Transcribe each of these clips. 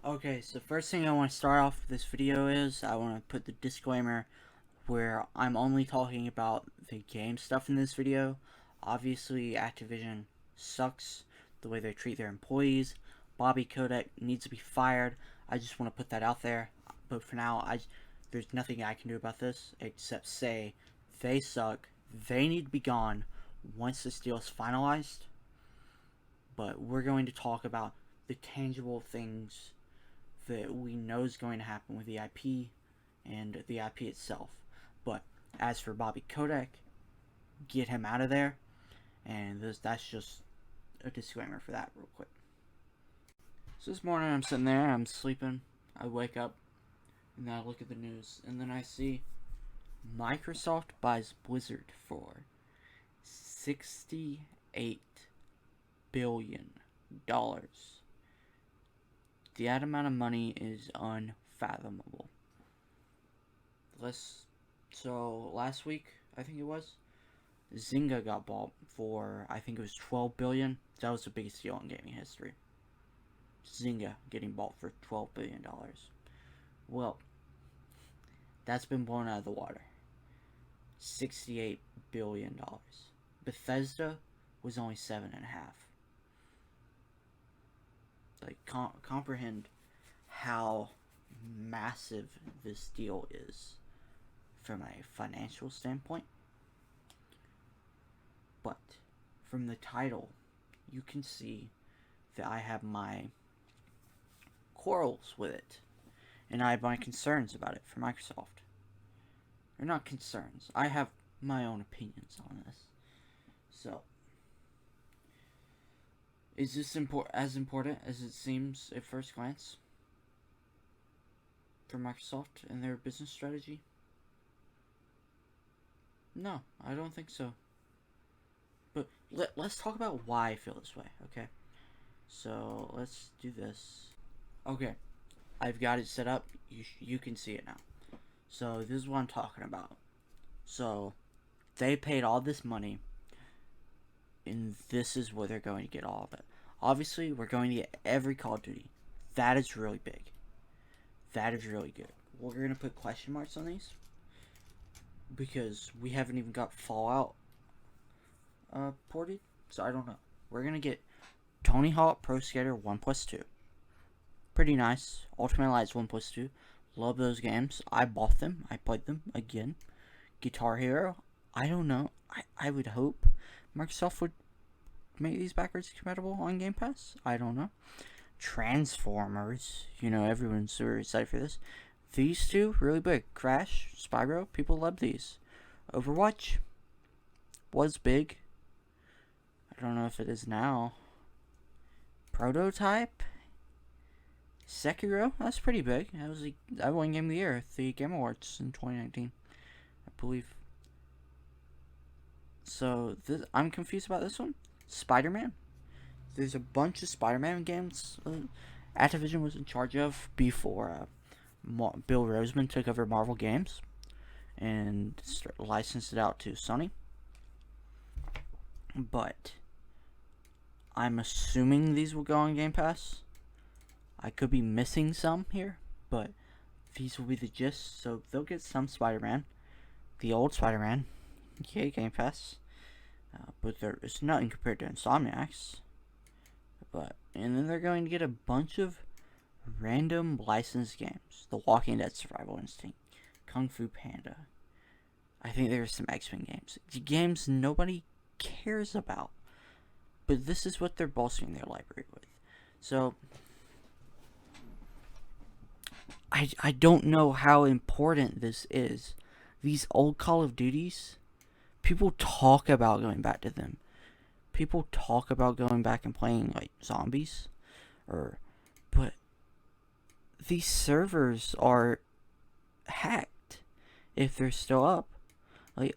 Okay, so first thing I want to start off with this video is I want to put the disclaimer where I'm only talking about the game stuff in this video. Obviously, Activision sucks the way they treat their employees. Bobby Kotick needs to be fired. I just want to put that out there. But for now, there's nothing I can do about this except say they suck. They need to be gone once this deal is finalized. But we're going to talk about the tangible things that we know is going to happen with the IP and the IP itself. But as for Bobby Kotick, get him out of there. And that's just a disclaimer for that real quick. So this morning I'm sitting there, I'm sleeping. I wake up and then I look at the news and then I see Microsoft buys Blizzard for $68 billion. That amount of money is unfathomable. So last week, I think it was, Zynga got bought for, I think it was $12 billion. That was the biggest deal in gaming history. Zynga getting bought for $12 billion. Well, that's been blown out of the water. $68 billion. Bethesda was only 7.5. Like, comprehend how massive this deal is from a financial standpoint. But from the title, you can see that I have my quarrels with it, and I have my concerns about it for Microsoft. They're not concerns. I have my own opinions on this. So, is this as important as it seems at first glance for Microsoft and their business strategy? No, I don't think so. But let's talk about why I feel this way, okay? So let's do this. Okay, I've got it set up. You can see it now. So this is what I'm talking about. So they paid all this money, and this is where they're going to get all of it. Obviously, we're going to get every Call of Duty. That is really big. That is really good. We're going to put question marks on these because we haven't even got Fallout ported, so I don't know. We're going to get Tony Hawk Pro Skater 1+2. Pretty nice. Ultimate Alliance 1+2. Love those games. I bought them. I played them again. Guitar Hero. I don't know. I would hope Microsoft would make these backwards compatible on Game Pass. I don't know. Transformers. You know, everyone's super excited for this. These two, really big. Crash, Spyro. People love these. Overwatch was big. I don't know if it is now. Prototype. Sekiro. That's pretty big. That won Game of the Year at the Game Awards in 2019. I believe. So, I'm confused about this one. Spider-Man. There's a bunch of Spider-Man games Activision was in charge of before Bill Roseman took over Marvel Games and licensed it out to Sony. But I'm assuming these will go on Game Pass. I could be missing some here, but these will be the gist. So they'll get some Spider-Man. The old Spider-Man. Okay, Game Pass. But it's nothing compared to Insomniacs. And then they're going to get a bunch of random licensed games. The Walking Dead Survival Instinct. Kung Fu Panda. I think there's some X-Men games. Games nobody cares about. But this is what they're bolstering their library with. So, I don't know how important this is. These old Call of Duties, people talk about going back to them. People talk about going back and playing like zombies, but these servers are hacked if they're still up. Like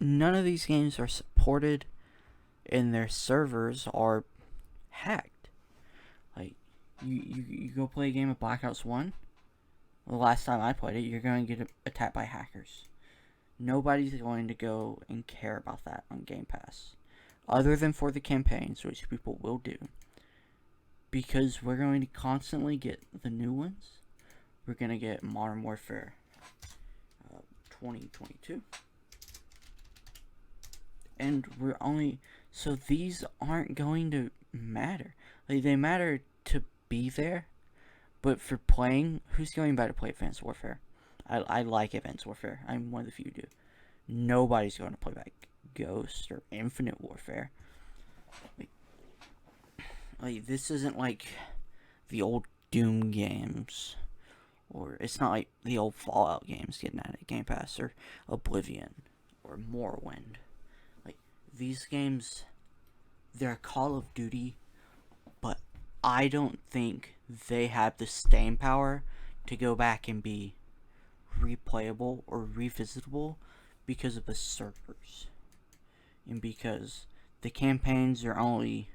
none of these games are supported, and their servers are hacked. Like you go play a game of Black Ops 1. The last time I played it, you're going to get attacked by hackers. Nobody's going to go and care about that on Game Pass. Other than for the campaigns, which people will do. because we're going to constantly get the new ones. We're going to get Modern Warfare 2022. And we're only... So these aren't going to matter. Like, they matter to be there, but for playing, who's going back to play Advanced Warfare? I like Advanced Warfare. I'm one of the few who do. Nobody's going to play back Ghost or Infinite Warfare. Like this isn't like the old Doom games, or it's not like the old Fallout games getting out of Game Pass, or Oblivion, or Morrowind. Like these games, they're Call of Duty, but I don't think they have the staying power to go back and be replayable or revisitable because of the servers, and because the campaigns are only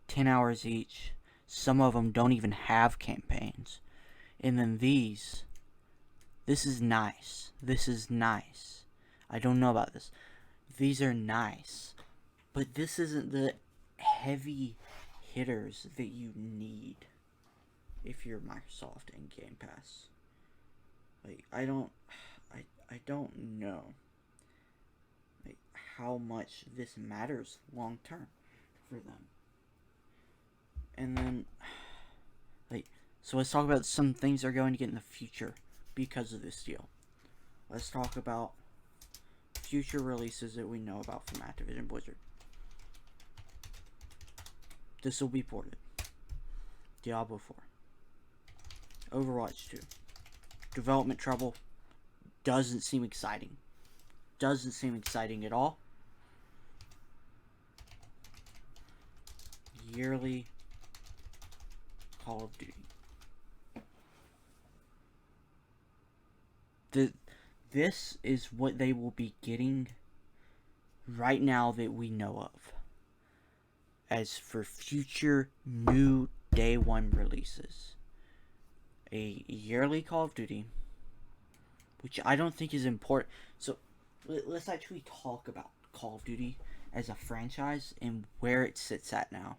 10 hours each. Some of them don't even have campaigns. And then this is nice. This is nice. I don't know about this. These are nice. But this isn't the heavy hitters that you need if you're Microsoft and Game Pass. Like, I don't know like how much this matters long term for them. And then, like, so let's talk about some things they're going to get in the future because of this deal. Let's talk about future releases that we know about from Activision Blizzard. This will be ported. Diablo 4. Overwatch 2. Development trouble. Doesn't seem exciting. Doesn't seem exciting at all. Yearly Call of Duty. This is what they will be getting right now that we know of. As for future new day one releases. A yearly Call of Duty, which I don't think is important. So let's actually talk about Call of Duty as a franchise and where it sits at now.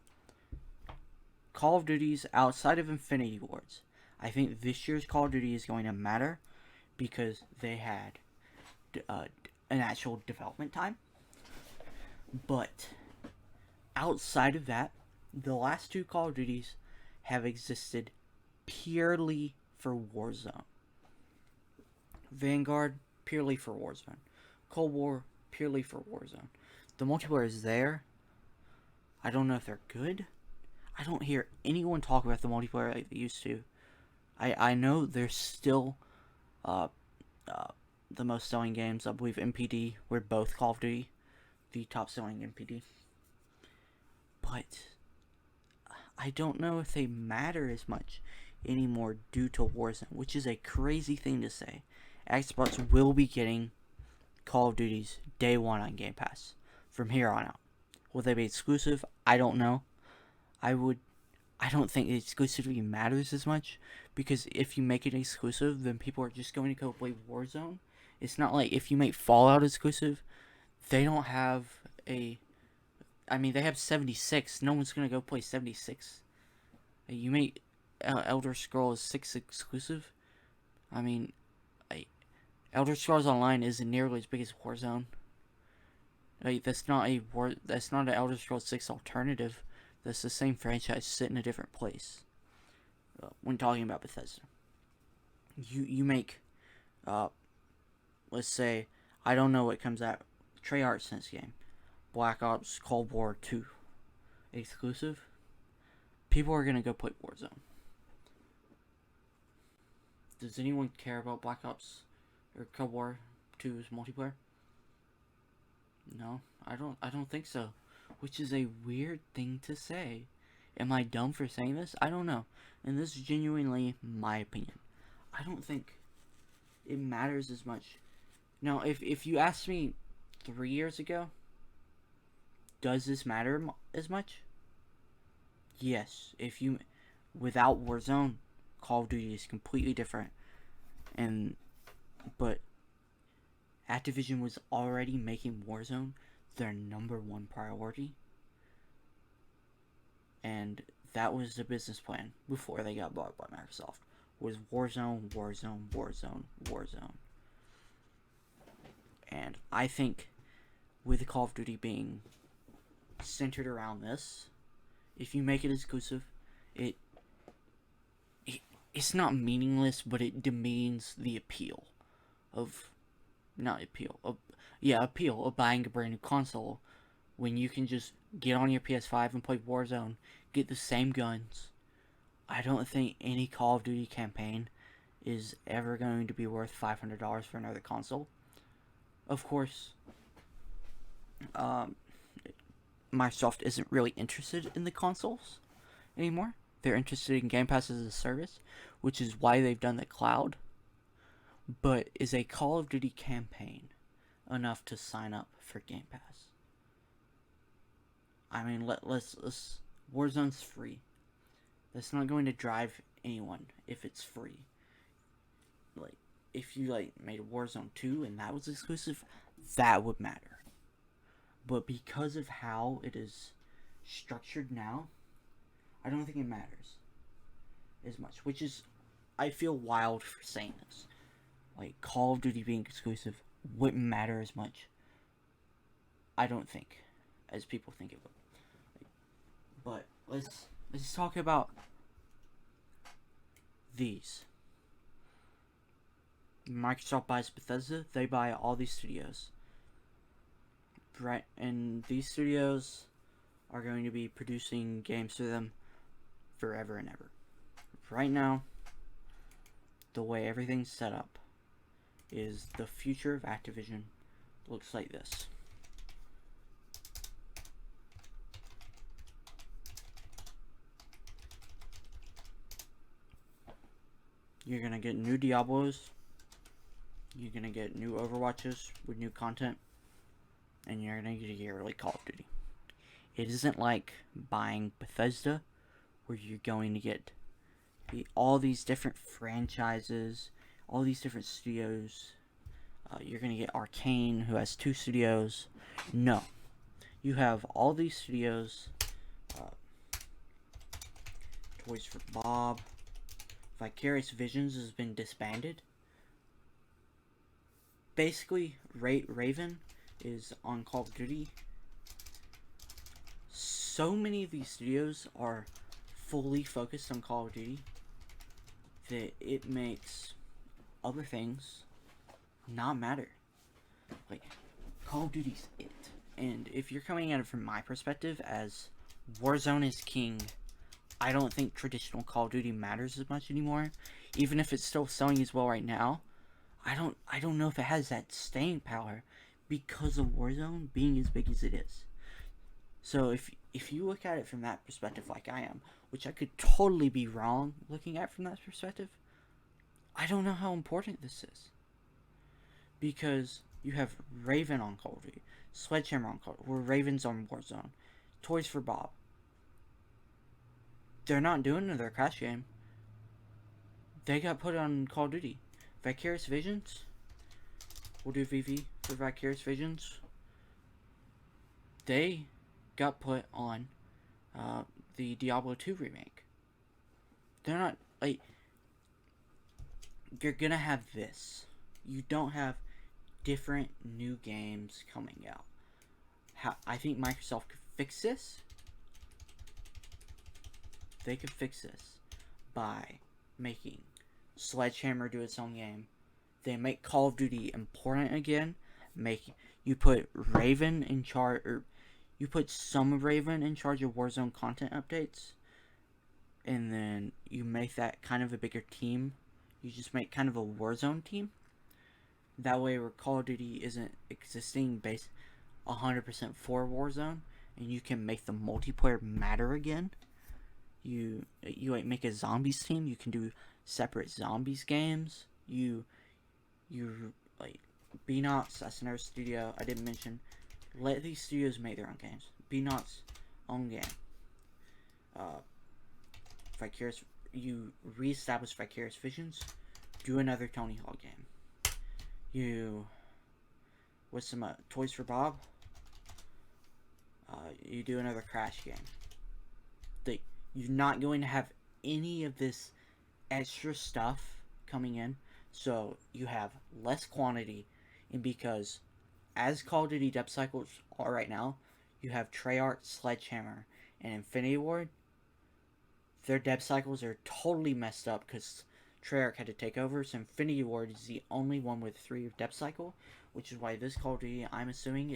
Call of Duty's outside of Infinity Wars. I think this year's Call of Duty is going to matter because they had an actual development time. But outside of that, the last two Call of Duties have existed purely for Warzone. Vanguard, purely for Warzone. Cold War, purely for Warzone. The multiplayer is there. I don't know if they're good. I don't hear anyone talk about the multiplayer like they used to. I know there's still the most selling games. I believe MPD were both Call of Duty, the top selling MPD. But I don't know if they matter as much anymore due to Warzone, which is a crazy thing to say. Xbox will be getting Call of Duty's day one on Game Pass from here on out. Will they be exclusive? I don't know. I don't think the exclusivity matters as much, because if you make it exclusive, then people are just going to go play Warzone. It's not like if you make Fallout exclusive, they don't have a... I mean, they have 76. No one's going to go play 76. You make Elder Scrolls 6 exclusive. I mean, Elder Scrolls Online isn't nearly as big as Warzone. That's not an Elder Scrolls 6 alternative. That's the same franchise set in a different place. When talking about Bethesda, you make, let's say, I don't know what comes out, Treyarch's next game, Black Ops Cold War 2, exclusive. People are gonna go play Warzone. Does anyone care about Black Ops or Cold War 2's multiplayer? No, I don't think so. Which is a weird thing to say. Am I dumb for saying this? I don't know. And this is genuinely my opinion. I don't think it matters as much. Now, if you asked me 3 years ago, does this matter as much? Yes. Without Warzone, Call of Duty is completely different. But Activision was already making Warzone their number one priority, and That was the business plan before they got bought by Microsoft. Was Warzone, Warzone, Warzone, Warzone. And I think with Call of Duty being centered around this, if you make it exclusive, it's not meaningless, but it demeans the appeal of appeal of buying a brand new console when you can just get on your PS5 and play Warzone, get the same guns. I don't think any Call of Duty campaign is ever going to be worth $500 for another console. Of course, Microsoft isn't really interested in the consoles anymore. They're interested in Game Pass as a service, which is why they've done the cloud. But is a Call of Duty campaign enough to sign up for Game Pass? I mean, let's Warzone's free. That's not going to drive anyone if it's free. Like, if you made a Warzone 2 and that was exclusive, that would matter. But because of how it is structured now, I don't think it matters as much. Which is, I feel wild for saying this. Like, Call of Duty being exclusive wouldn't matter as much, I don't think, as people think it would. But let's talk about these. Microsoft buys Bethesda, they buy all these studios. Right, and these studios are going to be producing games for them forever and ever. Right now, the way everything's set up is the future of Activision looks like this. You're gonna get new Diablos, you're gonna get new Overwatches with new content, and you're gonna get a yearly Call of Duty. It isn't like buying Bethesda, where you're going to get all these different franchises, all these different studios. You're gonna get Arcane, who has 2 studios. No, you have all these studios. Toys for Bob. Vicarious Visions has been disbanded. Basically, Raven is on Call of Duty. So many of these studios are fully focused on Call of Duty that it makes other things not matter. Like, Call of Duty's it. And if you're coming at it from my perspective as Warzone is king, I don't think traditional Call of Duty matters as much anymore. Even if it's still selling as well right now, I don't know if it has that staying power because of Warzone being as big as it is. So if you look at it from that perspective like I am, which I could totally be wrong looking at it from that perspective, I don't know how important this is. Because you have Raven on Call of Duty, Sledgehammer on Call of Duty, or Raven's on Warzone, Toys for Bob. They're not doing another Crash game. They got put on Call of Duty. Vicarious Visions. We'll do VV for Vicarious Visions. They got put on the Diablo 2 remake. They're not, like, you're gonna have this. You don't have different new games coming out. I think Microsoft could fix this. They could fix this by making Sledgehammer do its own game. They make Call of Duty important again. You put Raven in charge, or you put some of Raven in charge of Warzone content updates, and then you make that kind of a bigger team. You just make kind of a Warzone team. That way, where Call of Duty isn't existing based 100% for Warzone, and you can make the multiplayer matter again. You make a zombies team. You can do separate zombies games. You like BNOT's, that's another studio I didn't mention. Let these studios make their own games. BNOT's own game. Vicarious, you reestablish Vicarious Visions. Do another Tony Hawk game. With some Toys for Bob. You do another Crash game. You're not going to have any of this extra stuff coming in, so you have less quantity, and because as Call of Duty depth cycles are right now, you have Treyarch, Sledgehammer, and Infinity Ward. Their depth cycles are totally messed up because Treyarch had to take over, so Infinity Ward is the only one with 3 depth cycle, which is why this Call of Duty, I'm assuming,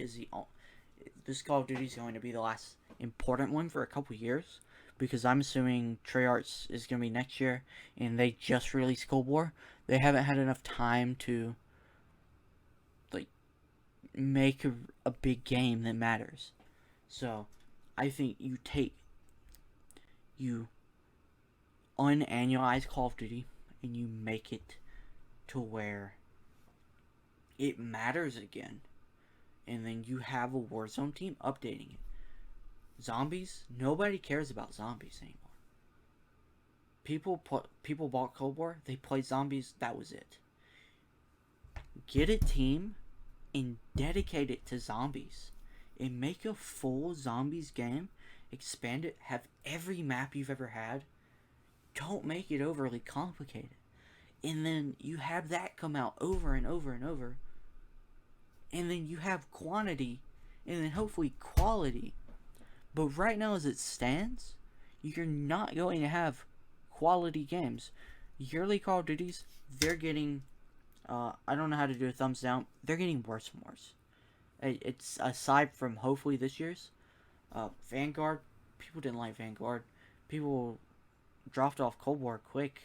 this Call of Duty is going to be the last important one for a couple years, because I'm assuming Treyarch is going to be next year, and they just released Cold War. They haven't had enough time to like make a big game that matters. So I think you unannualize Call of Duty and you make it to where it matters again, and then you have a Warzone team updating it. Zombies, nobody cares about zombies anymore. People bought Cold War, they played zombies, that was it. Get a team and dedicate it to zombies, and make a full zombies game, expand it, have every map you've ever had. Don't make it overly complicated. And then you have that come out over and over and over. And then you have quantity, and then hopefully quality. But right now, as it stands, you're not going to have quality games. Yearly Call of Duties, they're getting, I don't know how to do a thumbs down, they're getting worse and worse. It's aside from hopefully this year's. Vanguard, people didn't like Vanguard. People dropped off Cold War quick.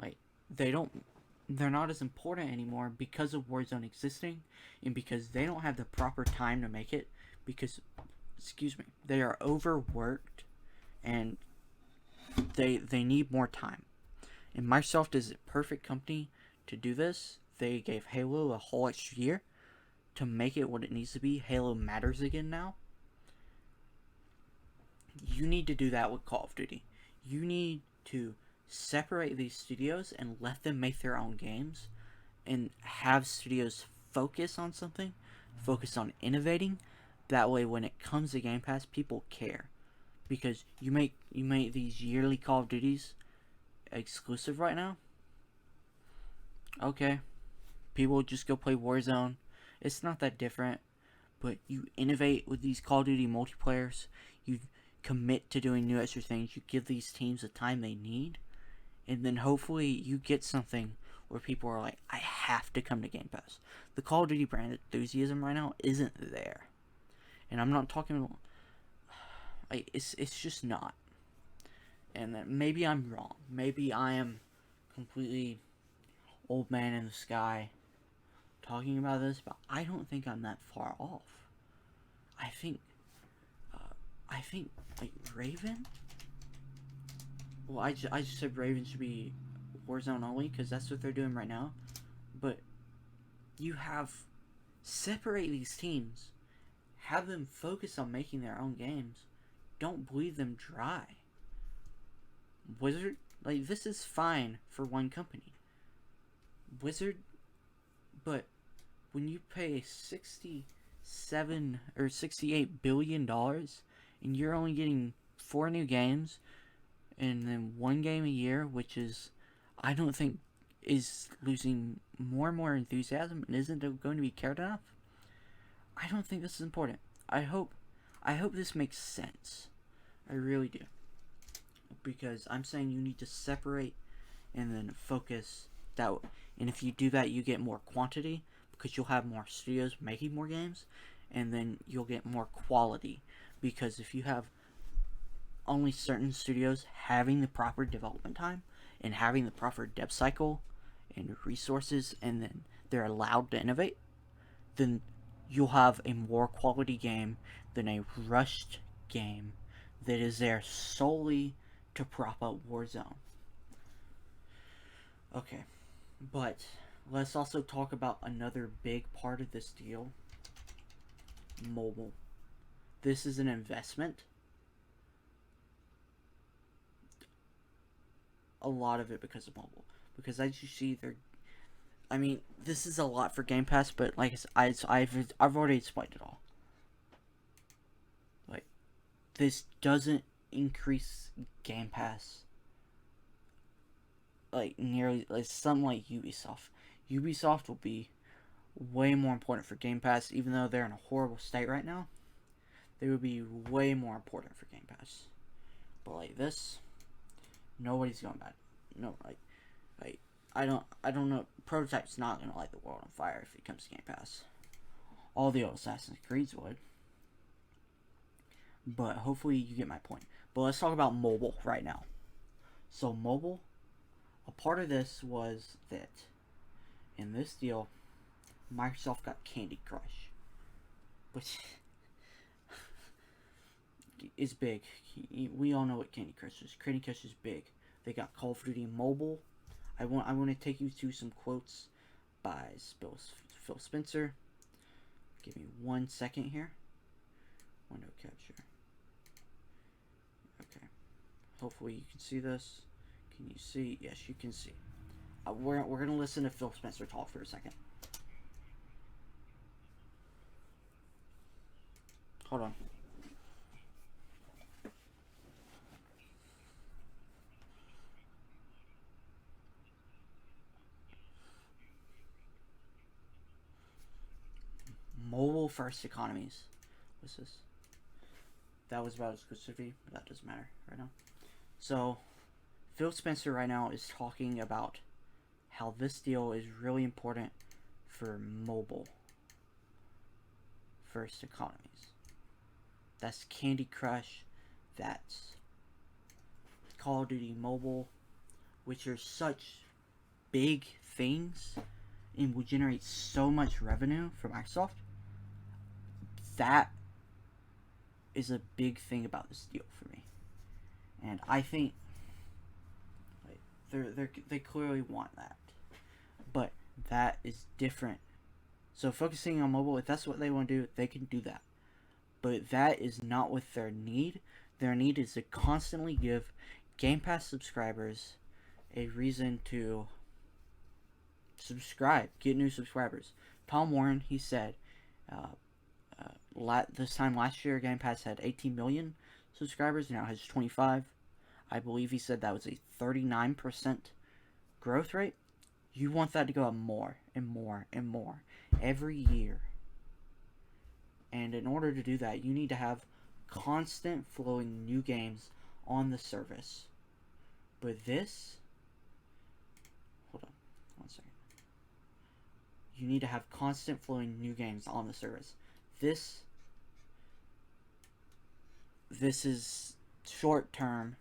Like, they're not as important anymore because of Warzone existing, and because they don't have the proper time to make it, because, excuse me, they are overworked, and they need more time. And Microsoft is a perfect company to do this. They gave Halo a whole extra year to make it what it needs to be. Halo matters again now. You need to do that with Call of Duty. You need to separate these studios and let them make their own games, and have studios focus on something, focus on innovating. That way, when it comes to Game Pass, people care, because you make these yearly Call of Duties exclusive right now. Okay, people just go play Warzone. It's not that different, but you innovate with these Call of Duty multiplayers. You commit to doing new extra things. You give these teams the time they need, and then hopefully you get something where people are like, I have to come to Game Pass. The Call of Duty brand enthusiasm right now isn't there, and I'm not talking like it's just not. And maybe I'm wrong. Maybe I am completely old man in the sky talking about this, but I don't think I'm that far off. I think like Raven. Well, I just said Raven should be Warzone only because that's what they're doing right now. But you have separate these teams, have them focus on making their own games. Don't bleed them dry. Blizzard, like, this is fine for one company. Blizzard, but when you pay $67 or $68 billion and you're only getting 4 new games and then 1 game a year, which is, I don't think, is losing more and more enthusiasm and isn't going to be cared enough, I don't think this is important. I hope this makes sense. I really do. Because I'm saying you need to separate and then focus that. And if you do that, you get more quantity because you'll have more studios making more games, and then you'll get more quality. Because if you have only certain studios having the proper development time and having the proper depth cycle and resources, and then they're allowed to innovate, then you'll have a more quality game than a rushed game that is there solely to prop up Warzone. Okay, but let's also talk about another big part of this deal: mobile. This is an investment. A lot of it because of mobile. Because as you see, I mean, this is a lot for Game Pass, but like I've already explained it all. Like, this doesn't increase Game Pass like nearly like something like Ubisoft. Ubisoft will be way more important for Game Pass, even though they're in a horrible state right now. They would be way more important for Game Pass. But like this, nobody's going bad. No, like I don't know. Prototype's not gonna light the world on fire if it comes to Game Pass. All the old Assassin's Creeds would. But hopefully you get my point. But let's talk about mobile right now. So mobile, a part of this was that in this deal, Microsoft got Candy Crush, which is big. We all know what Candy Crush is. Candy Crush is big. They got Call of Duty Mobile. I want to take you to some quotes by Phil Spencer. Give me 1 second here. Window capture. Okay. Hopefully you can see this. Can you see? Yes, you can see. We're gonna listen to Phil Spencer talk for a second. Hold on. Mobile first economies. What's this? That was about exclusivity, but that doesn't matter right now. So, Phil Spencer right now is talking about how this deal is really important for mobile first economies. That's Candy Crush, that's Call of Duty Mobile, which are such big things and will generate so much revenue for Microsoft. That is a big thing about this deal for me. And I think they clearly want that. But that is different. So focusing on mobile, if that's what they want to do, they can do that. But that is not what their need. Their need is to constantly give Game Pass subscribers a reason to subscribe, get new subscribers. Tom Warren, he said, this time last year, Game Pass had 18 million subscribers. Now it has 25. I believe he said that was a 39% growth rate. You want that to go up more and more and more every year. And in order to do that, you need to have constant flowing new games on the service. But this, hold on, 1 second. You need to have constant flowing new games on the service. This is short term,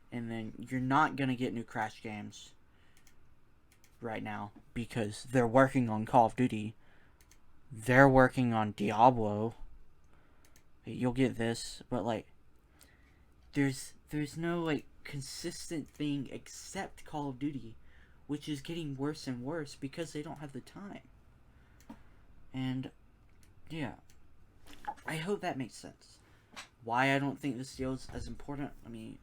and then you're not gonna get new Crash games right now because they're working on Call of Duty. They're working on Diablo. You'll get this, but like there's no like consistent thing except Call of Duty, which is getting worse and worse because they don't have the time. And yeah, I hope that makes sense. Why I don't think this deal is as important, let me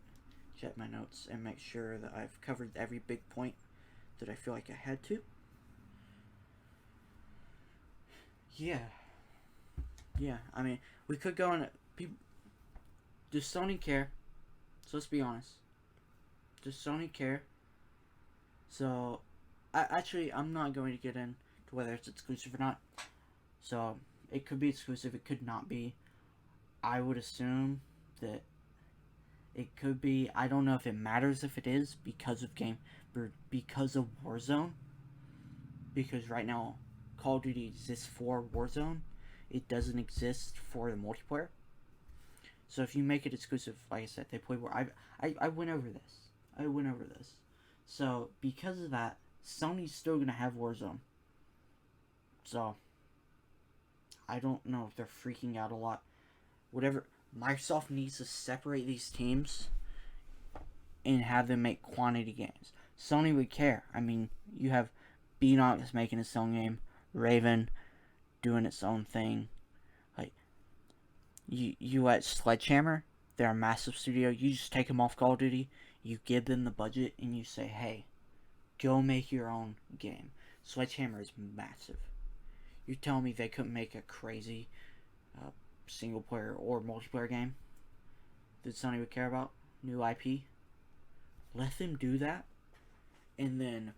check my notes and make sure that I've covered every big point that I feel like I had to. Yeah, I mean, we could go on. Does Sony care? So let's be honest. Does Sony care? So, I'm not going to get into whether it's exclusive or not. So, it could be exclusive, it could not be. I would assume that it could be. I don't know if it matters if it is because of Warzone. Because right now, Call of Duty exists for Warzone. It doesn't exist for the multiplayer. So if you make it exclusive, like I said, they play War. I went over this. So because of that, Sony's still gonna have Warzone. So I don't know if they're freaking out a lot. Whatever, Microsoft needs to separate these teams and have them make quantity games. Sony would care. I mean, you have Beanox making its own game, Raven doing its own thing. Like you at Sledgehammer, they're a massive studio. You just take them off Call of Duty, you give them the budget, and you say, hey, go make your own game. Sledgehammer is massive. You're telling me they couldn't make a crazy single player or multiplayer game? that Sony would care about, new IP. Let them do that, and then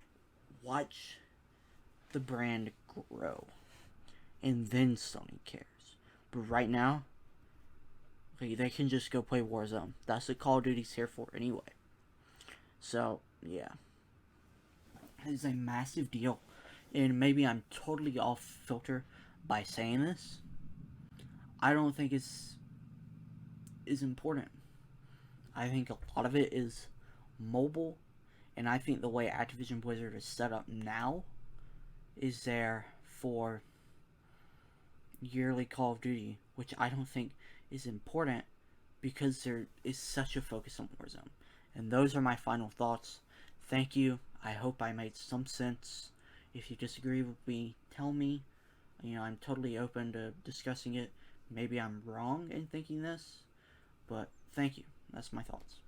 watch the brand grow, and then Sony cares. But right now, they can just go play Warzone. That's what Call of Duty's here for anyway. So, yeah. It's a massive deal. And maybe I'm totally off filter by saying this. I don't think it's important. I think a lot of it is mobile. And I think the way Activision Blizzard is set up now is there for yearly Call of Duty, which I don't think is important because there is such a focus on Warzone. And those are my final thoughts. Thank you. I hope I made some sense. If you disagree with me, tell me. I'm totally open to discussing it. Maybe I'm wrong in thinking this, but thank you. That's my thoughts.